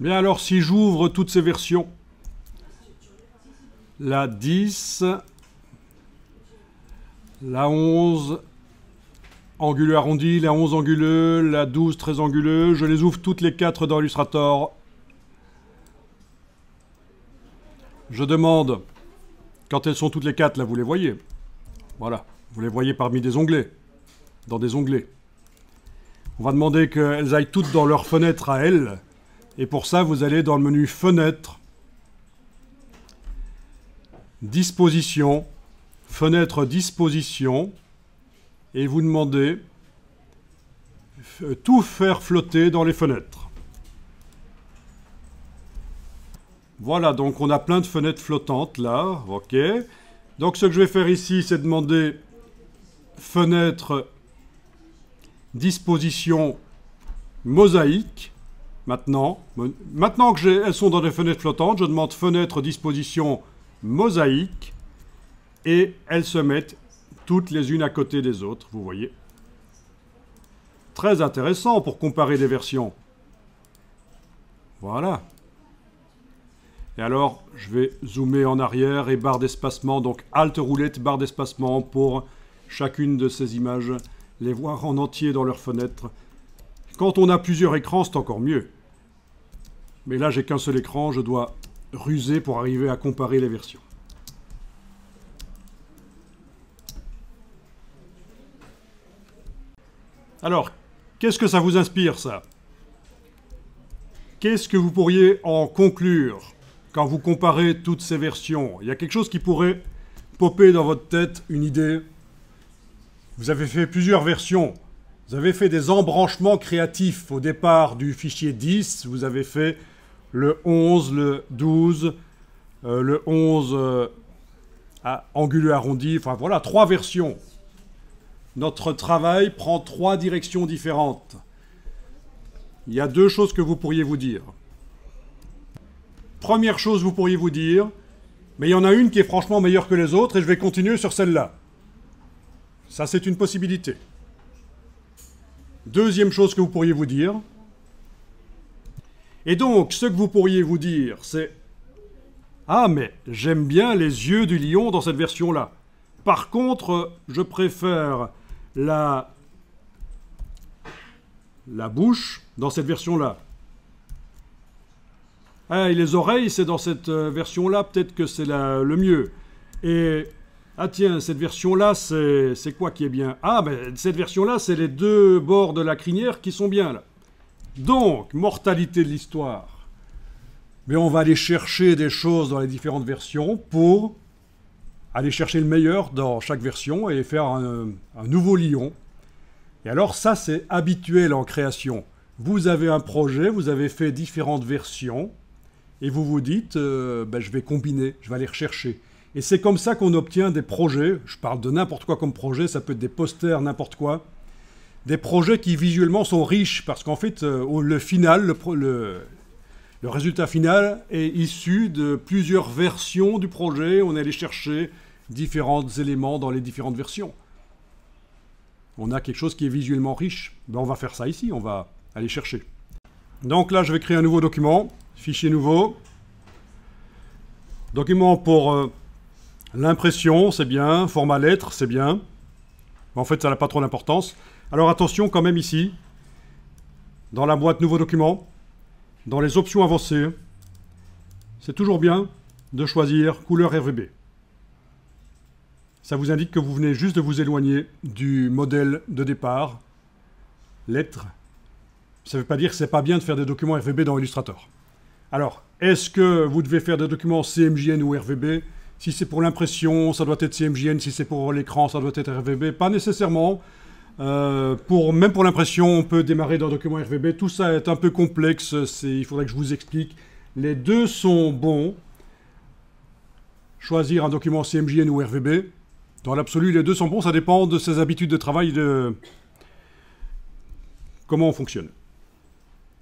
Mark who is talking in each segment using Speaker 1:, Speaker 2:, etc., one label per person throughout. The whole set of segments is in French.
Speaker 1: Bien alors, si j'ouvre toutes ces versions, la 10, la 11 anguleux arrondi, la 11 anguleux, la 12 très anguleux, je les ouvre toutes les 4 dans Illustrator. Je demande, quand elles sont toutes les 4, là vous les voyez. Voilà, vous les voyez parmi des onglets, dans des onglets. On va demander qu'elles aillent toutes dans leur fenêtre à elles. Et pour ça, vous allez dans le menu Fenêtre, Disposition, Fenêtre Disposition, et vous demandez tout faire flotter dans les fenêtres. Voilà, donc on a plein de fenêtres flottantes là, ok. Donc ce que je vais faire ici, c'est demander Fenêtre Disposition Mosaïque. Maintenant que elles sont dans des fenêtres flottantes, je demande Fenêtre Disposition Mosaïque et elles se mettent toutes les unes à côté des autres, vous voyez. Très intéressant pour comparer des versions. Voilà. Et alors, je vais zoomer en arrière et barre d'espacement, donc Alt roulette, barre d'espacement pour chacune de ces images, les voir en entier dans leur fenêtre. Quand on a plusieurs écrans, c'est encore mieux. Mais là, j'ai qu'un seul écran, je dois ruser pour arriver à comparer les versions. Alors, qu'est-ce que ça vous inspire, ça? Qu'est-ce que vous pourriez en conclure quand vous comparez toutes ces versions? Il y a quelque chose qui pourrait popper dans votre tête, une idée. Vous avez fait plusieurs versions. Vous avez fait des embranchements créatifs au départ du fichier 10. Vous avez fait le 11, le 12, le 11 anguleux arrondi. Enfin voilà, 3 versions. Notre travail prend 3 directions différentes. Il y a 2 choses que vous pourriez vous dire. Première chose, vous pourriez vous dire, mais il y en a une qui est franchement meilleure que les autres et je vais continuer sur celle-là. Ça, c'est une possibilité. Deuxième chose que vous pourriez vous dire. Et donc, ce que vous pourriez vous dire, c'est « Ah, mais j'aime bien les yeux du lion dans cette version-là. Par contre, je préfère la bouche dans cette version-là. Ah, et les oreilles, c'est dans cette version-là, peut-être que c'est le mieux. Et, ah tiens, cette version-là, c'est quoi qui est bien? Ah, ben, cette version-là, c'est les 2 bords de la crinière qui sont bien, là. Donc, mortalité de l'histoire. Mais on va aller chercher des choses dans les différentes versions pour aller chercher le meilleur dans chaque version et faire un nouveau lion. Et alors ça, c'est habituel en création. Vous avez un projet, vous avez fait différentes versions, et vous vous dites, ben, je vais combiner, je vais aller rechercher. Et c'est comme ça qu'on obtient des projets. Je parle de n'importe quoi comme projet, ça peut être des posters, n'importe quoi. Des projets qui visuellement sont riches, parce qu'en fait, le final, le résultat final est issu de plusieurs versions du projet. On est allé chercher différents éléments dans les différentes versions. On a quelque chose qui est visuellement riche. Ben, on va faire ça ici, on va aller chercher. Donc là, je vais créer un nouveau document. Fichier nouveau. Document pour l'impression, c'est bien. Format lettre, c'est bien. En fait, ça n'a pas trop d'importance. Alors attention quand même ici, dans la boîte nouveau document, dans les options avancées, c'est toujours bien de choisir couleur RGB. Ça vous indique que vous venez juste de vous éloigner du modèle de départ. Lettre. Ça ne veut pas dire que c'est pas bien de faire des documents RGB dans Illustrator. Alors, est-ce que vous devez faire des documents CMJN ou RGB? Si c'est pour l'impression, ça doit être CMJN. Si c'est pour l'écran, ça doit être RGB. Pas nécessairement. Même pour l'impression, on peut démarrer d'un document RGB. Tout ça est un peu complexe. Il faudrait que je vous explique. Les deux sont bons. Choisir un document CMJN ou RGB. Dans l'absolu, les deux sont bons. Ça dépend de ses habitudes de travail, de comment on fonctionne.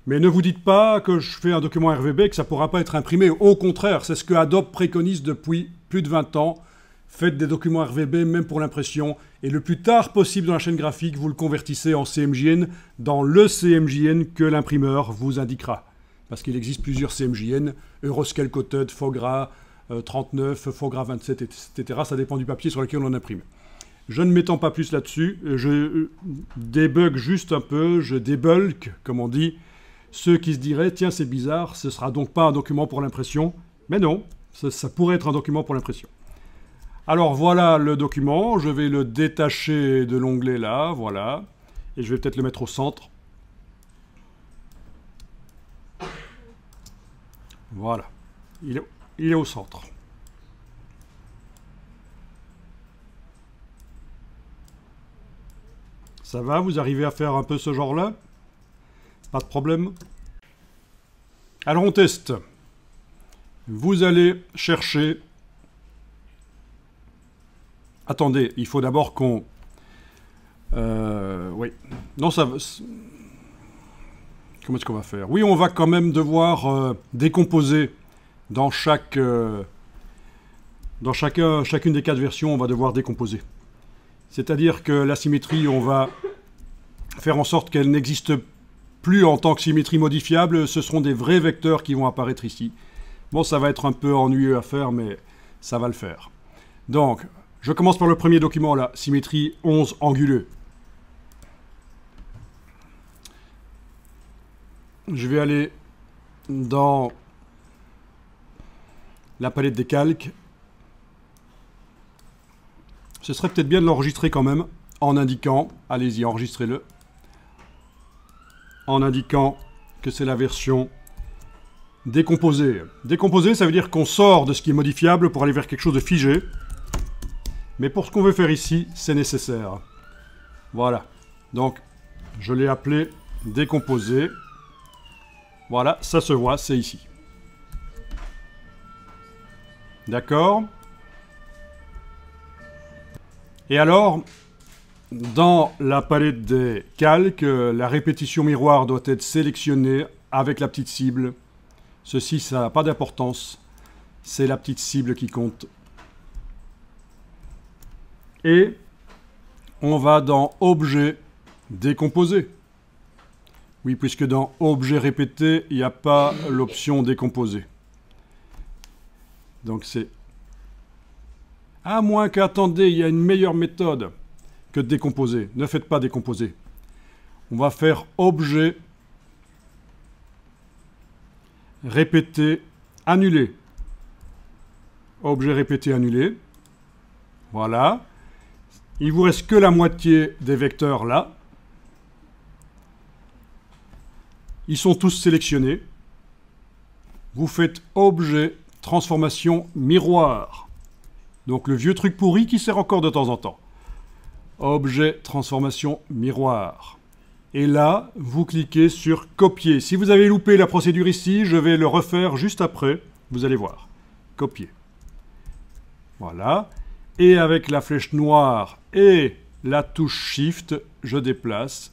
Speaker 1: Mais ne vous dites pas que je fais un document RGB et que ça ne pourra pas être imprimé. Au contraire, c'est ce que Adobe préconise depuis plus de 20 ans. Faites des documents RGB, même pour l'impression. Et le plus tard possible dans la chaîne graphique, vous le convertissez en CMJN dans le CMJN que l'imprimeur vous indiquera. parce qu'il existe plusieurs CMJN, Euroscale Coated, Fogra 39, Fogra 27, etc. Ça dépend du papier sur lequel on imprime. Je ne m'étends pas plus là-dessus, je débug juste un peu, je débulk, comme on dit, ceux qui se diraient « Tiens, c'est bizarre, ce ne sera donc pas un document pour l'impression ». Mais non, ça pourrait être un document pour l'impression. Alors voilà le document, je vais le détacher de l'onglet là, voilà. Et je vais peut-être le mettre au centre. Voilà, il est au centre. Ça va, vous arrivez à faire un peu ce genre-là? Pas de problème? Alors on teste. Vous allez chercher... Attendez, il faut d'abord qu'on... oui. Non, ça... Comment est-ce qu'on va faire? Oui, on va quand même devoir décomposer dans chacune des 4 versions, on va devoir décomposer. C'est-à-dire que la symétrie, on va faire en sorte qu'elle n'existe plus en tant que symétrie modifiable. Ce seront des vrais vecteurs qui vont apparaître ici. Bon, ça va être un peu ennuyeux à faire, mais ça va le faire. Donc, je commence par le premier document, là, symétrie 11 anguleux. Je vais aller dans la palette des calques. Ce serait peut-être bien de l'enregistrer quand même, en indiquant, allez-y, enregistrez-le, en indiquant que c'est la version décomposée. Décomposée, ça veut dire qu'on sort de ce qui est modifiable pour aller vers quelque chose de figé. Mais pour ce qu'on veut faire ici, c'est nécessaire. Voilà. Donc, je l'ai appelé décomposé. Voilà, ça se voit, c'est ici. D'accord ? Et alors, dans la palette des calques, la répétition miroir doit être sélectionnée avec la petite cible. Ceci, ça n'a pas d'importance. C'est la petite cible qui compte. Et on va dans Objet, Décomposer. Oui, puisque dans Objet répété, il n'y a pas l'option Décomposer. Donc c'est... À moins qu'attendez, il y a une meilleure méthode que de décomposer. Ne faites pas décomposer. On va faire Objet, Répéter, Annuler. Objet répété, annulé. Voilà. Il vous reste que la moitié des vecteurs là. Ils sont tous sélectionnés. Vous faites Objet, Transformation, Miroir. Donc le vieux truc pourri qui sert encore de temps en temps. Objet, Transformation, Miroir. Et là, vous cliquez sur Copier. Si vous avez loupé la procédure ici, je vais le refaire juste après. Vous allez voir. Copier. Voilà. Et avec la flèche noire et la touche Shift, je déplace.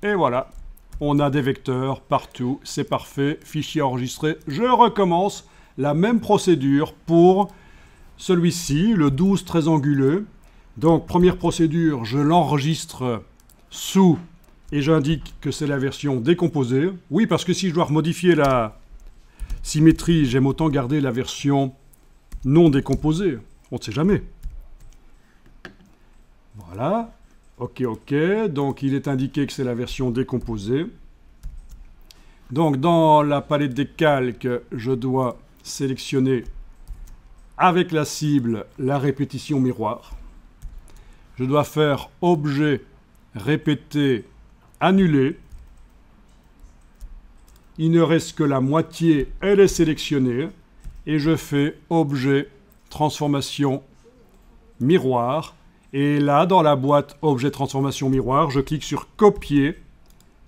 Speaker 1: Et voilà. On a des vecteurs partout. C'est parfait. Fichier enregistré. Je recommence la même procédure pour celui-ci, le 12 très anguleux. Donc, première procédure, je l'enregistre sous et j'indique que c'est la version décomposée. Oui, parce que si je dois modifier la symétrie, j'aime autant garder la version non décomposée. On ne sait jamais. Voilà. Ok, ok. Donc, il est indiqué que c'est la version décomposée. Donc, dans la palette des calques, je dois sélectionner avec la cible la répétition miroir. Je dois faire Objet, Répéter, Annuler. Il ne reste que la moitié, elle est sélectionnée. Et je fais Objet, Transformation, Miroir. Et là, dans la boîte Objet, Transformation, Miroir, je clique sur Copier.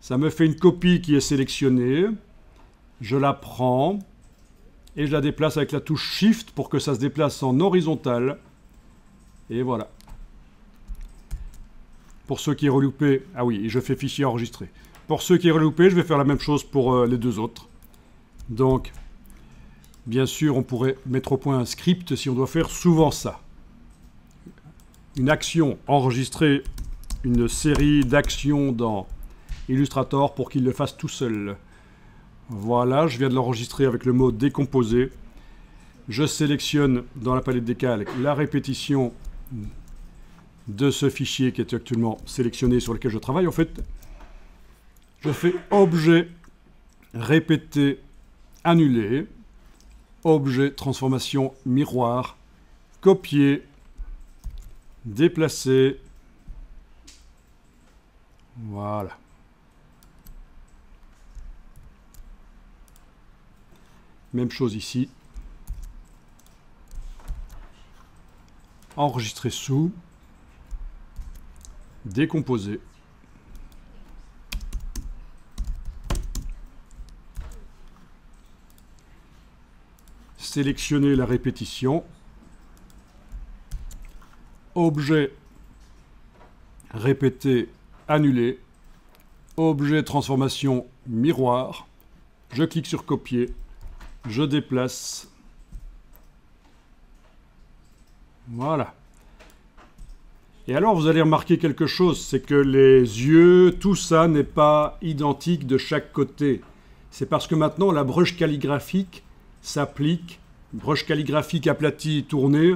Speaker 1: Ça me fait une copie qui est sélectionnée. Je la prends et je la déplace avec la touche Shift pour que ça se déplace en horizontal. Et voilà. Pour ceux qui reloupaient... Ah oui, je fais fichier enregistré. Pour ceux qui reloupaient, je vais faire la même chose pour les deux autres. Donc, bien sûr, on pourrait mettre au point un script si on doit faire souvent ça. Une action, enregistrer une série d'actions dans Illustrator pour qu'il le fasse tout seul. Voilà, je viens de l'enregistrer avec le mot décomposer. Je sélectionne dans la palette des calques la répétition de ce fichier qui est actuellement sélectionné sur lequel je travaille. En fait, je fais objet, répéter, annuler, objet, transformation, miroir, copier, déplacer. Voilà. Même chose ici. Enregistrer sous. Décomposer. Sélectionner la répétition. Objet, répéter, annuler. Objet, transformation, miroir. Je clique sur copier. Je déplace. Voilà. Et alors, vous allez remarquer quelque chose, c'est que les yeux, tout ça n'est pas identique de chaque côté. C'est parce que maintenant, la broche calligraphique s'applique, broche calligraphique aplatie tournée,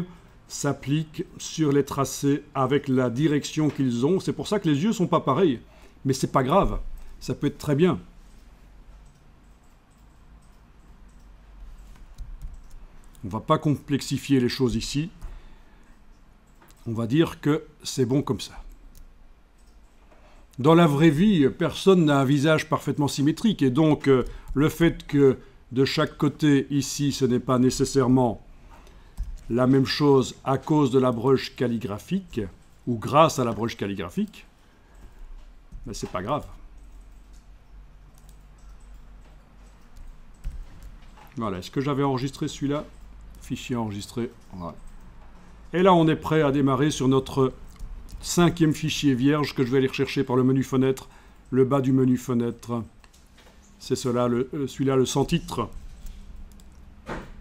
Speaker 1: s'applique sur les tracés avec la direction qu'ils ont. C'est pour ça que les yeux ne sont pas pareils. Mais c'est pas grave, ça peut être très bien. On ne va pas complexifier les choses ici. On va dire que c'est bon comme ça. Dans la vraie vie, personne n'a un visage parfaitement symétrique. Et donc, le fait que de chaque côté, ici, ce n'est pas nécessairement la même chose à cause de la broche calligraphique, ou grâce à la broche calligraphique, ben, c'est pas grave. Voilà, est-ce que j'avais enregistré celui-là? Fichier enregistré, voilà. Et là, on est prêt à démarrer sur notre 5e fichier vierge que je vais aller rechercher par le menu fenêtre, le bas du menu fenêtre. C'est celui-là, le sans titre.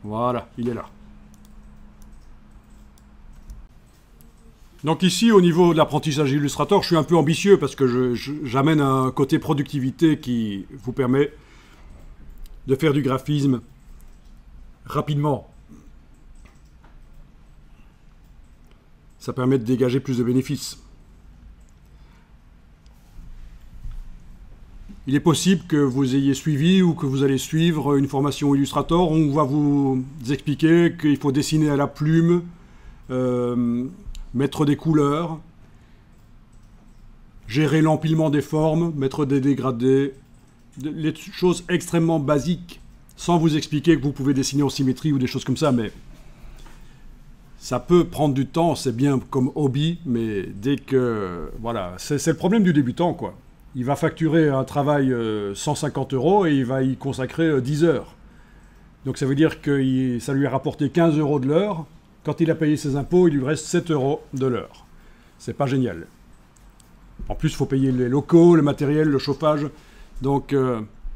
Speaker 1: Voilà, il est là. Donc ici, au niveau de l'apprentissage Illustrator, je suis un peu ambitieux parce que j'amène un côté productivité qui vous permet de faire du graphisme rapidement. Ça permet de dégager plus de bénéfices. Il est possible que vous ayez suivi ou que vous allez suivre une formation Illustrator. On va vous expliquer qu'il faut dessiner à la plume, mettre des couleurs, gérer l'empilement des formes, mettre des dégradés, les choses extrêmement basiques, sans vous expliquer que vous pouvez dessiner en symétrie ou des choses comme ça, mais ça peut prendre du temps, c'est bien comme hobby, mais dès que... Voilà, c'est le problème du débutant, quoi. Il va facturer un travail 150 € et il va y consacrer 10 heures. Donc ça veut dire que ça lui a rapporté 15 € de l'heure. Quand il a payé ses impôts, il lui reste 7 € de l'heure. C'est pas génial. En plus, il faut payer les locaux, le matériel, le chauffage. Donc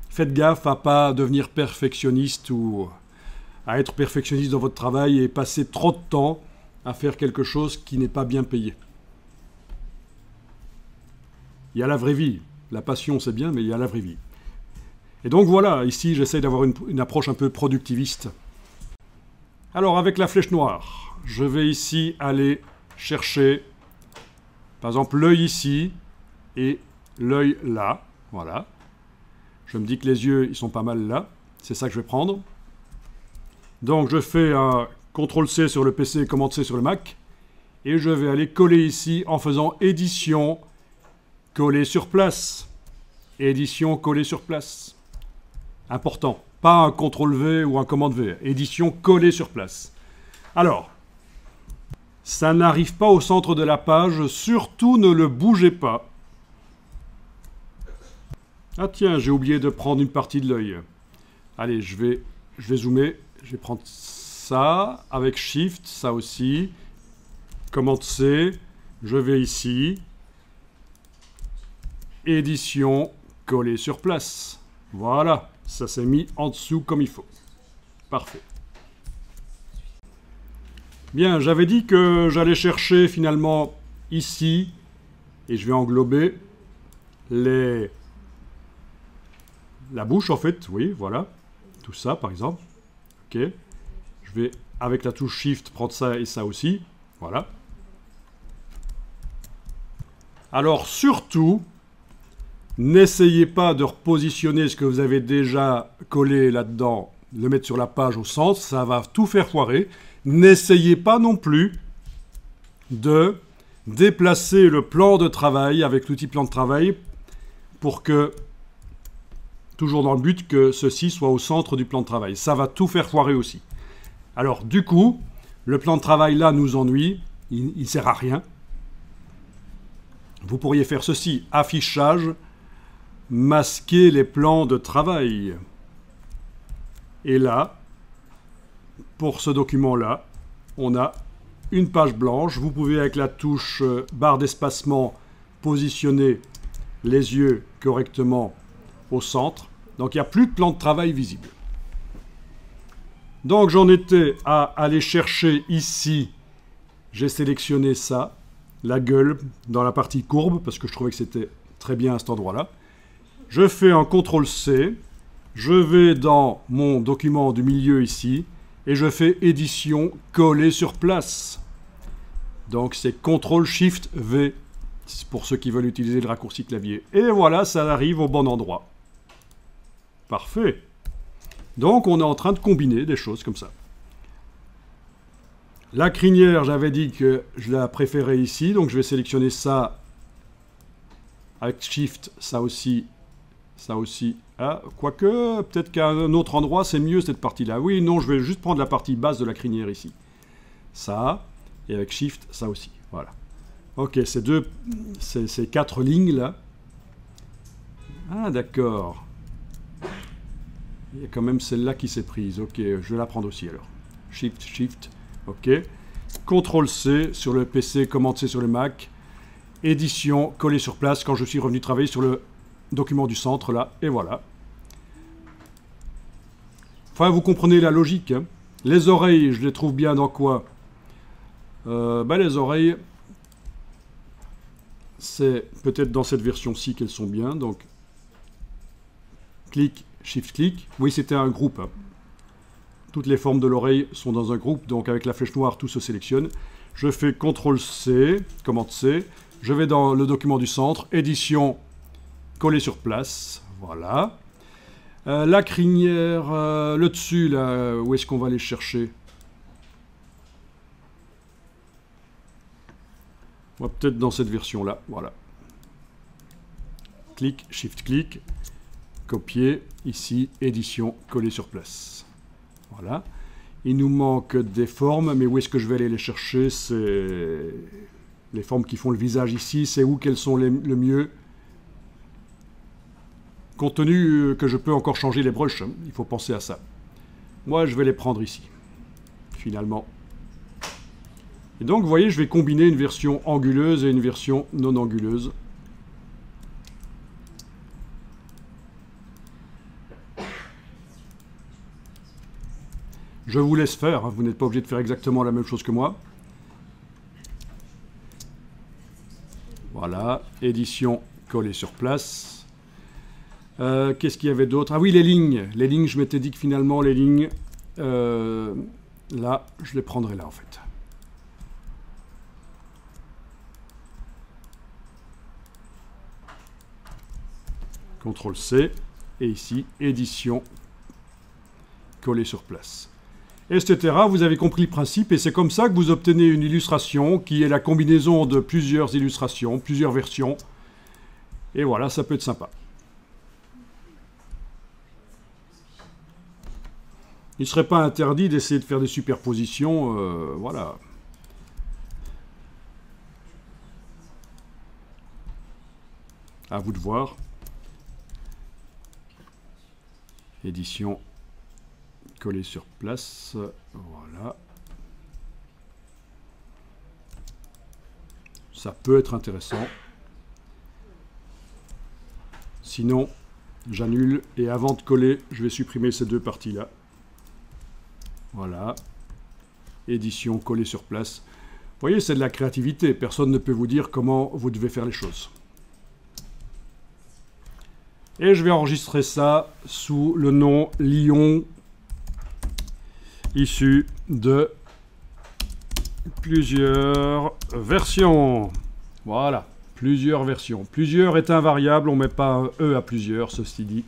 Speaker 1: faites gaffe à pas devenir perfectionniste ou à être perfectionniste dans votre travail et passer trop de temps à faire quelque chose qui n'est pas bien payé. Il y a la vraie vie. La passion, c'est bien, mais il y a la vraie vie. Et donc voilà, ici, j'essaie d'avoir une approche un peu productiviste. Alors, avec la flèche noire, je vais ici aller chercher, par exemple, l'œil ici et l'œil là. Voilà. Je me dis que les yeux, ils sont pas mal là. C'est ça que je vais prendre. Donc, je fais un CTRL-C sur le PC, Commande-C sur le Mac. Et je vais aller coller ici en faisant édition, coller sur place. Édition, coller sur place. Important. Pas un CTRL-V ou un commande-V. Édition, coller sur place. Alors, ça n'arrive pas au centre de la page. Surtout, ne le bougez pas. Ah tiens, j'ai oublié de prendre une partie de l'œil. Allez, je vais zoomer. Je vais prendre ça avec Shift, ça aussi. Commande-C. Je vais ici. Édition, coller sur place. Voilà, ça s'est mis en dessous comme il faut. Parfait. Bien, j'avais dit que j'allais chercher finalement ici, et je vais englober les la bouche en fait, oui, voilà. Tout ça par exemple. Ok. Je vais avec la touche Shift prendre ça et ça aussi. Voilà. Alors surtout, n'essayez pas de repositionner ce que vous avez déjà collé là-dedans, le mettre sur la page au centre, ça va tout faire foirer. N'essayez pas non plus de déplacer le plan de travail avec l'outil plan de travail pour que, toujours dans le but que ceci soit au centre du plan de travail. Ça va tout faire foirer aussi. Alors du coup, le plan de travail là nous ennuie, il ne sert à rien. Vous pourriez faire ceci, affichage, masquer les plans de travail. Et là, pour ce document-là, on a une page blanche. Vous pouvez, avec la touche barre d'espacement, positionner les yeux correctement au centre. Donc, il n'y a plus de plan de travail visible. Donc, j'en étais à aller chercher ici. J'ai sélectionné ça, la gueule, dans la partie courbe, parce que je trouvais que c'était très bien à cet endroit-là. Je fais un CTRL-C. Je vais dans mon document du milieu ici et je fais édition coller sur place. Donc c'est CTRL-SHIFT-V pour ceux qui veulent utiliser le raccourci clavier. Et voilà, ça arrive au bon endroit. Parfait. Donc on est en train de combiner des choses comme ça. La crinière, j'avais dit que je la préférais ici, donc je vais sélectionner ça avec Shift, ça aussi. Ça aussi. Ah, quoique, peut-être qu'à un autre endroit, c'est mieux cette partie-là. Oui, non, je vais juste prendre la partie basse de la crinière ici. Ça, et avec Shift, ça aussi. Voilà. Ok, ces quatre lignes-là. Ah, d'accord. Il y a quand même celle-là qui s'est prise. Ok, je vais la prendre aussi alors. Shift, Shift. Ok. CTRL-C sur le PC, Command-C sur le Mac. Édition, coller sur place quand je suis revenu travailler sur le document du centre, là, et voilà. Enfin, vous comprenez la logique. Hein. Les oreilles, je les trouve bien dans quoi les oreilles, c'est peut-être dans cette version-ci qu'elles sont bien. Donc, clic, Shift-clic. Oui, c'était un groupe. Hein. Toutes les formes de l'oreille sont dans un groupe, donc avec la flèche noire, tout se sélectionne. Je fais CTRL-C, Command-C. Je vais dans le document du centre, édition, coller sur place, voilà. La crinière, le dessus, là, où est-ce qu'on va aller chercher? On va peut-être dans cette version-là, voilà. Clic, Shift-clic, copier, ici, édition, coller sur place. Voilà. Il nous manque des formes, mais où est-ce que je vais aller les chercher? C'est les formes qui font le visage ici, c'est où qu'elles sont le mieux? Compte tenu que je peux encore changer les brushes, hein, il faut penser à ça. Moi, je vais les prendre ici, finalement. Et donc, vous voyez, je vais combiner une version anguleuse et une version non anguleuse. Je vous laisse faire, hein, vous n'êtes pas obligé de faire exactement la même chose que moi. Voilà, édition, coller sur place. Qu'est-ce qu'il y avait d'autre? Ah oui, les lignes. Les lignes, je m'étais dit que finalement, les lignes, là, je les prendrai là, en fait. CTRL-C, et ici, édition, coller sur place. Etc. Vous avez compris le principe, et c'est comme ça que vous obtenez une illustration qui est la combinaison de plusieurs illustrations, plusieurs versions. Et voilà, ça peut être sympa. Il ne serait pas interdit d'essayer de faire des superpositions, voilà. À vous de voir. Édition, coller sur place, voilà. Ça peut être intéressant. Sinon, j'annule et avant de coller, je vais supprimer ces deux parties-là. Voilà. Édition, coller sur place. Vous voyez, c'est de la créativité. Personne ne peut vous dire comment vous devez faire les choses. Et je vais enregistrer ça sous le nom Lyon, issu de plusieurs versions. Voilà, plusieurs versions. Plusieurs est invariable, on ne met pas un E à plusieurs, ceci dit.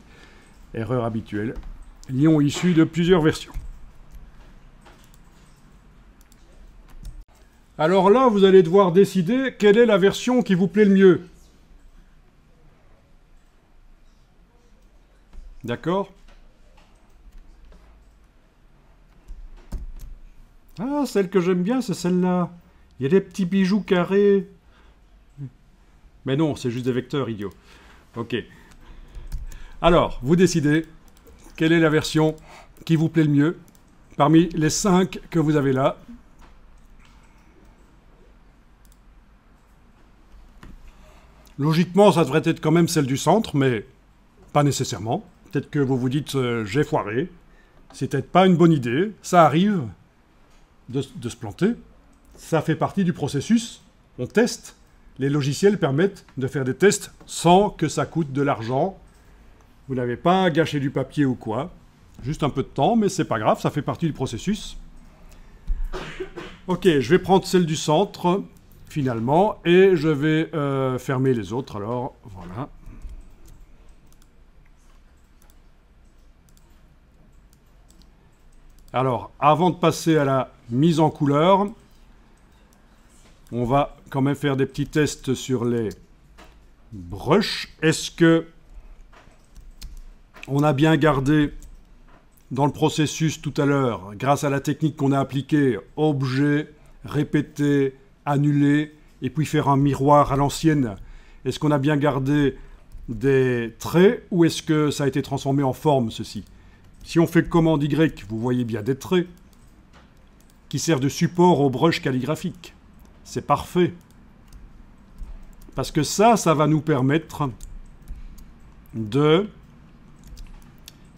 Speaker 1: Erreur habituelle. Lyon issu de plusieurs versions. Alors là, vous allez devoir décider quelle est la version qui vous plaît le mieux. D'accord? Ah, celle que j'aime bien, c'est celle-là. Il y a des petits bijoux carrés. Mais non, c'est juste des vecteurs, idiot. Ok. Alors, vous décidez quelle est la version qui vous plaît le mieux parmi les 5 que vous avez là. Logiquement, ça devrait être quand même celle du centre, mais pas nécessairement. Peut-être que vous vous dites j'ai foiré. C'est peut-être pas une bonne idée. Ça arrive de se planter. Ça fait partie du processus. On teste. Les logiciels permettent de faire des tests sans que ça coûte de l'argent. Vous n'avez pas gâché du papier ou quoi. Juste un peu de temps, mais c'est pas grave, ça fait partie du processus. Ok, je vais prendre celle du centre, finalement, et je vais fermer les autres, alors, voilà. Alors, avant de passer à la mise en couleur, on va quand même faire des petits tests sur les brushes. Est-ce que on a bien gardé dans le processus tout à l'heure, grâce à la technique qu'on a appliquée, objet, répéter, annuler, et puis faire un miroir à l'ancienne. Est-ce qu'on a bien gardé des traits ou est-ce que ça a été transformé en forme, ceci? Si on fait commande Y, vous voyez bien des traits qui servent de support au brush calligraphique. C'est parfait. Parce que ça va nous permettre de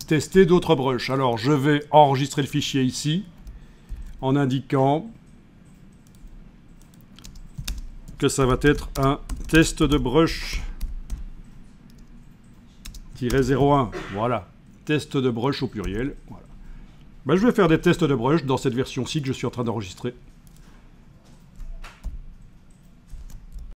Speaker 1: tester d'autres brushes. Alors, je vais enregistrer le fichier ici en indiquant que ça va être un test de brush -01. Voilà. Test de brush au pluriel. Voilà. Ben, je vais faire des tests de brush dans cette version-ci que je suis en train d'enregistrer.